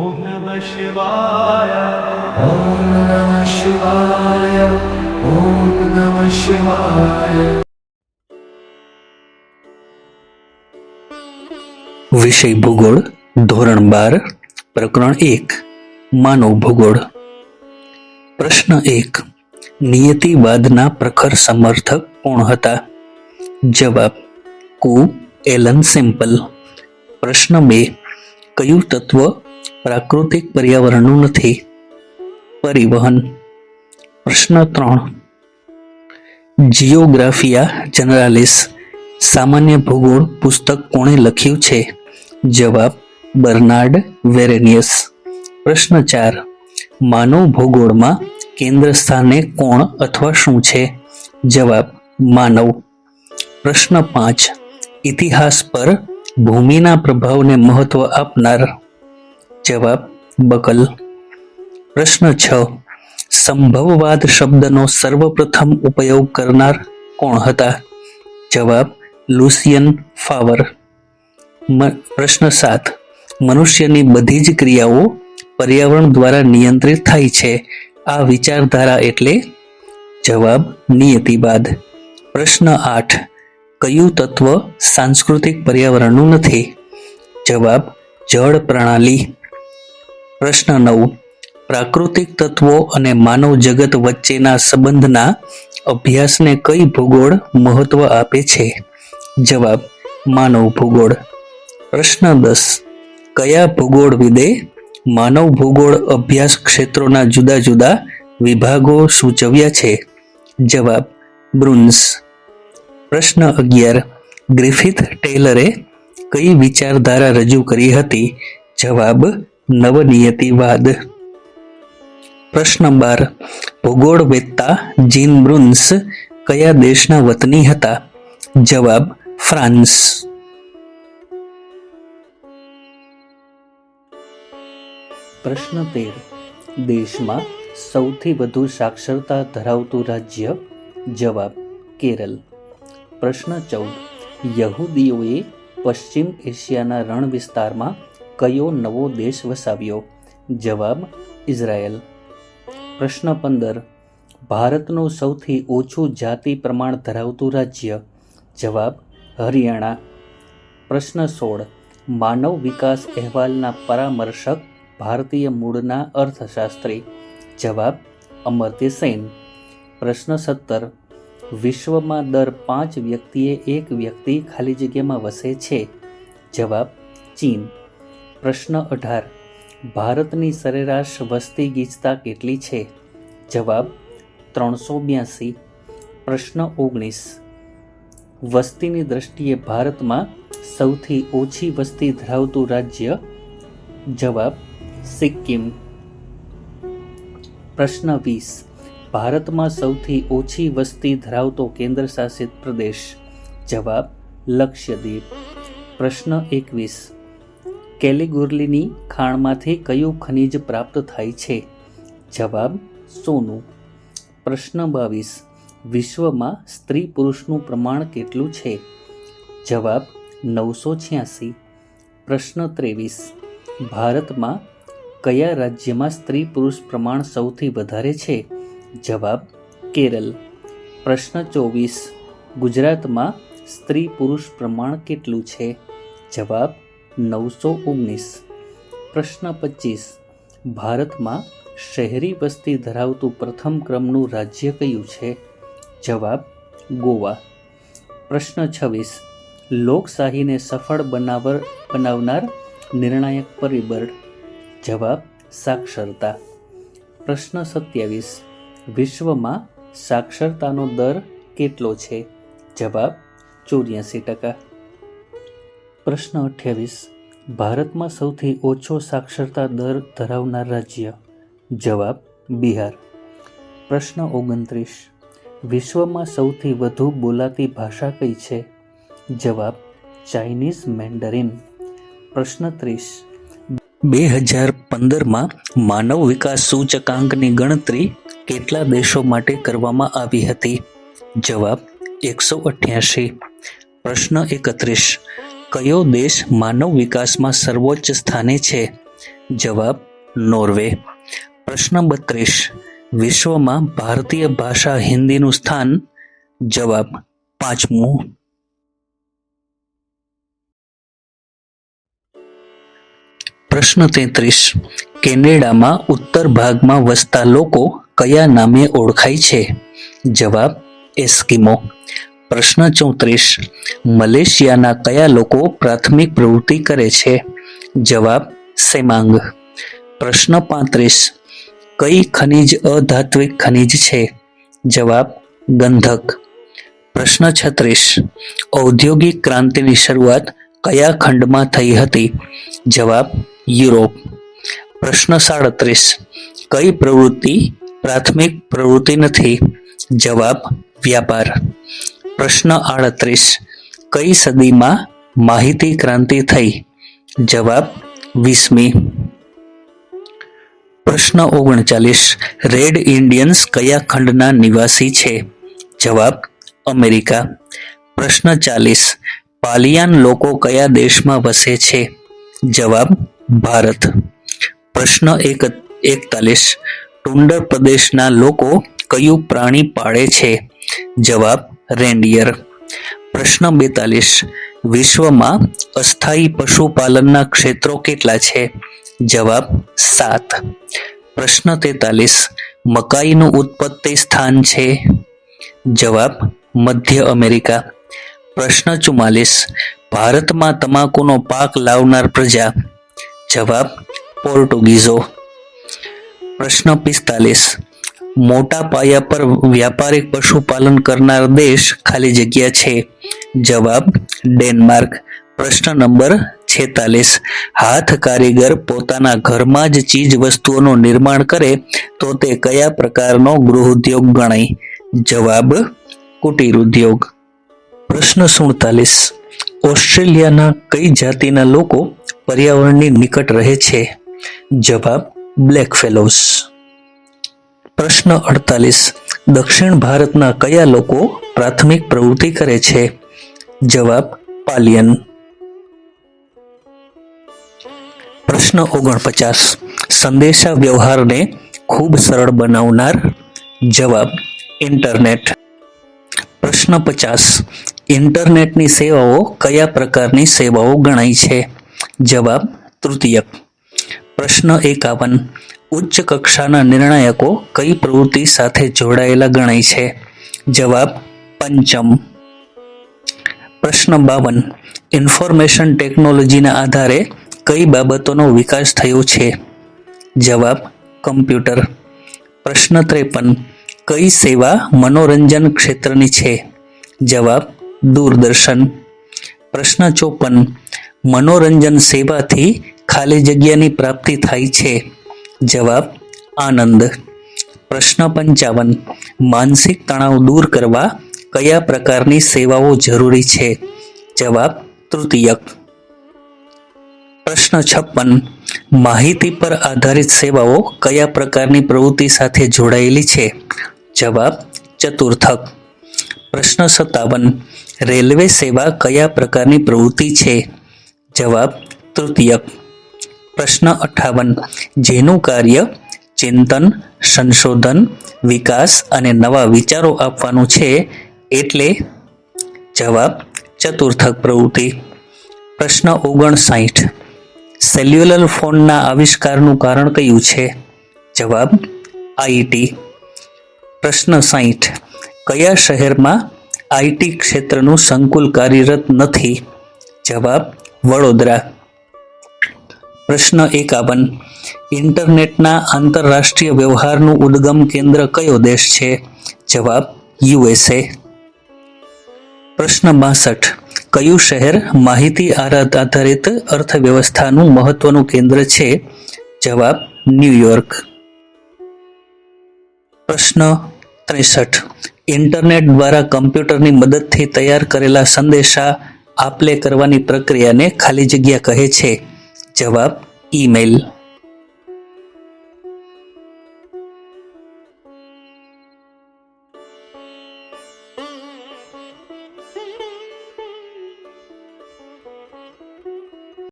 ઓમ નમઃ શિવાય. ઓમ નમઃ શિવાય. ઓમ નમઃ શિવાય. વિષય ભૂગોળ, ધોરણ 12, પ્રકરણ 1, માનવ ભૂગોળ. પ્રશ્ન 1. નિયતિવાદના પ્રખર સમર્થક કોણ હતા? જવાબ: કુ એલન સિમ્પલ. પ્રશ્ન 2. કયું તત્વ પ્રાકૃતિક પર્યાવરણનું નથી? પરિવહન. પ્રશ્ન 3. જિયોગ્રાફિયા જનરાલિસ સામાન્ય ભૂગોળ પુસ્તક કોણે લખ્યું છે? જવાબ: બર્નાર્ડ વેરેનિયસ. પ્રશ્ન 4. માનવ ભૂગોળમાં કેન્દ્ર સ્થાને કોણ અથવા શું છે? જવાબ: માનવ. પ્રશ્ન 5. ઇતિહાસ પર ભૂમિના પ્રભાવને મહત્વ આપનાર? જવાબ: બકલ. પ્રશ્ન 6. સંભવવાદ શબ્દનો સર્વપ્રથમ ઉપયોગ કરનાર કોણ હતા? જવાબ: લુસિયન ફાવર. પ્રશ્ન 7. મનુષ્યની બધી જ ક્રિયાઓ પર્યાવરણ દ્વારા નિયંત્રિત થાય છે, આ વિચારધારા એટલે? જવાબ: નિયતિવાદ. પ્રશ્ન 8. કયું તત્વ સાંસ્કૃતિક પર્યાવરણનું નથી? જવાબ: જળ પ્રણાલી. પ્રશ્ન 9. પ્રાકૃતિક તત્વો અને માનવ જગત વચ્ચેના સંબંધના અભ્યાસને કઈ ભૂગોળ મહત્વ આપે છે? જવાબ: માનવ ભૂગોળ. પ્રશ્ન 10. કયા ભૂગોળવિદે માનવ ભૂગોળ અભ્યાસ ક્ષેત્રોના જુદા જુદા વિભાગો સૂચવ્યા છે? જવાબ: બ્રુન્સ. પ્રશ્ન 11. ગ્રિફિથ ટેલરે કઈ વિચારધારા રજૂ કરી હતી? જવાબ: નવનિયતિવાદ. પ્રશ્ન 12. ભૂગોળવેત્તા જીન બ્રુન્સ કયા દેશના વતની હતા? જવાબ: ફ્રાન્સ. પ્રશ્ન 13. દેશમાં સૌથી વધુ સાક્ષરતા ધરાવતું રાજ્ય? જવાબ: કેરળ. પ્રશ્ન 14. યહૂદીઓએ પશ્ચિમ એશિયાના રણ વિસ્તારમાં કયો નવો દેશ વસાવ્યો? જવાબ: ઇઝરાયલ. પ્રશ્ન 15. ભારતનું સૌથી ઓછું જાતિ પ્રમાણ ધરાવતું રાજ્ય? જવાબ: હરિયાણા. પ્રશ્ન 16. માનવ વિકાસ અહેવાલના પરામર્શક ભારતીય મૂળના અર્થશાસ્ત્રી? જવાબ: અમર્ત્ય સેન. પ્રશ્ન 17. વિશ્વમાં દર 5 વ્યક્તિએ એક વ્યક્તિ ખાલી જગ્યામાં વસે છે? જવાબ: ચીન. પ્રશ્ન 18. ભારતની સરેરાશ વસ્તી ગીચતા કેટલી છે? જવાબ: 382. પ્રશ્ન 19. વસ્તીની દ્રષ્ટિએ ભારતમાં સૌથી ઓછી વસ્તી ધરાવતું રાજ્ય? જવાબ: સિક્કિમ. પ્રશ્ન 20. ભારતમાં સૌથી ઓછી વસ્તી ધરાવતો કેન્દ્ર શાસિત પ્રદેશ? જવાબ: લક્ષદ્વીપ. પ્રશ્ન 21. કેલિગુરલીની ખાણમાંથી કયું ખનિજ પ્રાપ્ત થાય છે? જવાબ: સોનું. પ્રશ્ન 22. વિશ્વમાં સ્ત્રી પુરુષનું પ્રમાણ કેટલું છે? જવાબ: 986. પ્રશ્ન 23. ભારતમાં કયા રાજ્યમાં સ્ત્રી પુરુષ પ્રમાણ સૌથી વધારે છે? જવાબ: કેરળ. પ્રશ્ન 24. ગુજરાતમાં સ્ત્રી પુરુષ પ્રમાણ કેટલું છે? જવાબ: 919. પ્રશ્ન 25. ભારતમાં શહેરી વસ્તી ધરાવતું પ્રથમ ક્રમનું રાજ્ય કયું છે? જવાબ: ગોવા. પ્રશ્ન 26. લોકશાહીને સફળ બનાવનાર નિર્ણાયક પરિબળ? જવાબ: સાક્ષરતા. પ્રશ્ન 27. વિશ્વમાં સાક્ષરતાનો દર કેટલો છે? જવાબ: 84%. પ્રશ્ન 28. ભારતમાં સૌથી ઓછો સાક્ષરતા દર ધરાવનાર રાજ્ય? જવાબ: બિહાર. પ્રશ્ન 29. વિશ્વમાં સૌથી વધુ બોલાતી ભાષા કઈ છે? જવાબ: ચાઇનીઝ મેન્ડરિન. પ્રશ્ન 30. 2015માં માનવ વિકાસ સૂચકાંકની ગણતરી કેટલા દેશો માટે કરવામાં આવી હતી? જવાબ: 188. પ્રશ્ન 31. કયો દેશ માનવ વિકાસમાં સર્વોચ્ચ સ્થાને છે? જવાબ નોર્વે. પ્રશ્ન 32. વિશ્વમાં ભારતીય ભાષા હિન્દીનું સ્થાન. જવાબ 5મું. પ્રશ્ન 33. કેનેડામાં ઉત્તર ભાગમાં વસતા લોકો કયા નામે ઓળખાય છે? જવાબ એસ્કિમો. પ્રશ્ન 34. મલેશિયાના કયા લોકો પ્રાથમિક પ્રવૃત્તિ કરે છે? જવાબ સેમાંગ. પ્રશ્ન 35. કઈ ખનિજ અધાત્વિક ખનિજ છે? જવાબ ગંધક. પ્રશ્ન 36. ઔદ્યોગિક ક્રાંતિની શરૂઆત કયા ખંડમાં થઈ હતી? જવાબ યુરોપ. પ્રશ્ન 37. કઈ પ્રવૃત્તિ પ્રાથમિક પ્રવૃત્તિ નથી? જવાબ વ્યાપાર. પ્રશ્ન 38. કઈ સદીમાં માહિતી ક્રાંતિ થઈ? જવાબ 20મી. પ્રશ્ન 39. રેડ ઇન્ડિયન્સ કયા ખંડના નિવાસી છે? જવાબ અમેરિકા. પ્રશ્ન 40. પાલિયાન લોકો કયા દેશમાં વસે છે? જવાબ ભારત. પ્રશ્ન 41. ટુંડર પ્રદેશના લોકો કયું પ્રાણી પાળે છે? જવાબ રેન્ડિયર. પ્રશ્ન 42. વિશ્વમાં અસ્થાયી પશુપાલનના ક્ષેત્રો કેટલા છે? જવાબ 7. પ્રશ્ન 43. મકાઈનું ઉત્પત્તિ સ્થાન છે? જવાબ મધ્ય અમેરિકા. પ્રશ્ન 44. ભારતમાં તમાકુનો પાક લાવનાર પ્રજા? જવાબ પોર્ટુગીઝો. પ્રશ્ન 45. મોટા પાયા પર વ્યાપારિક પશુપાલન કરનાર દેશ ખાલી જગ્યા છે? જવાબ ડેનમાર્ક. પ્રશ્ન નંબર 46. હાથ કારીગર પોતાના ઘરમાં જ ચીજ વસ્તુઓનું નિર્માણ કરે તો તે કયા પ્રકારનો ગૃહ ઉદ્યોગ ગણાય? જવાબ કુટીર ઉદ્યોગ. પ્રશ્ન 47. ઓસ્ટ્રેલિયાના કઈ જાતિના લોકો પર્યાવરણની નિકટ રહે છે? જવાબ બ્લેક ફેલોઝ. પ્રશ્ન 48. દક્ષિણ ભારતના કયા લોકો પ્રાથમિક પ્રવૃત્તિ કરે છે? જવાબ પાલિયન. પ્રશ્ન 49. સંદેશા વ્યવહારને ખૂબ સરળ બનાવનાર? જવાબ ઇન્ટરનેટ. પ્રશ્ન 50. ઇન્ટરનેટની સેવાઓ કયા પ્રકારની સેવાઓ ગણાય છે? જવાબ તૃતીયક. પ્રશ્ન 51. ઉચ્ચ કક્ષાના નિર્ણાયકો કઈ પ્રવૃત્તિ સાથે જોડાયેલા ગણાય છે? જવાબ પંચમ. પ્રશ્ન 52. ઇન્ફોર્મેશન ટેકનોલોજીના આધારે કઈ બાબતોનો વિકાસ થયો છે? જવાબ કમ્પ્યુટર. પ્રશ્ન 53. કઈ સેવા મનોરંજન ક્ષેત્રની છે? જવાબ દૂરદર્શન. પ્રશ્ન 54. મનોરંજન સેવાથી ખાલી જગ્યાની પ્રાપ્તિ થાય છે? જવાબ આનંદ. પ્રશ્ન 55. માનસિક તણાવ દૂર કરવા કયા પ્રકારની સેવાઓ જરૂરી છે? જવાબ તૃતીયક. પ્રશ્ન 56. માહિતી પર આધારિત સેવાઓ કયા પ્રકારની પ્રવૃત્તિ સાથે જોડાયેલી છે? જવાબ ચતુર્થક. પ્રશ્ન 57. રેલવે સેવા કયા પ્રકારની પ્રવૃત્તિ છે? જવાબ તૃતીયક. પ્રશ્ન 58. જેનું કાર્ય ચિંતન, સંશોધન, વિકાસ અને નવા વિચારો આપવાનું છે એટલે? જવાબ ચતુર્થક પ્રવૃત્તિ. પ્રશ્ન 59. સેલ્યુલર ફોનના આવિષ્કારનું કારણ કયું છે? જવાબ આઈટી. પ્રશ્ન 60. કયા શહેરમાં આઈટી ક્ષેત્રનું સંકુલ કાર્યરત નથી? જવાબ વડોદરા. પ્રશ્ન 51. ઇન્ટરનેટના આંતરરાષ્ટ્રીય વ્યવહારનું ઉદ્ગમ કેન્દ્ર કયો દેશ છે? જવાબ યુએસએ. પ્રશ્ન 62. કયું શહેર માહિતી આધારિત અર્થવ્યવસ્થાનું મહત્વનું કેન્દ્ર છે? જવાબ ન્યુયોર્ક. પ્રશ્ન 63. ઇન્ટરનેટ દ્વારા કમ્પ્યુટરની મદદથી તૈયાર કરેલા સંદેશા આપલે કરવાની પ્રક્રિયાને ખાલી જગ્યા કહે છે? જવાબ ઈમેલ.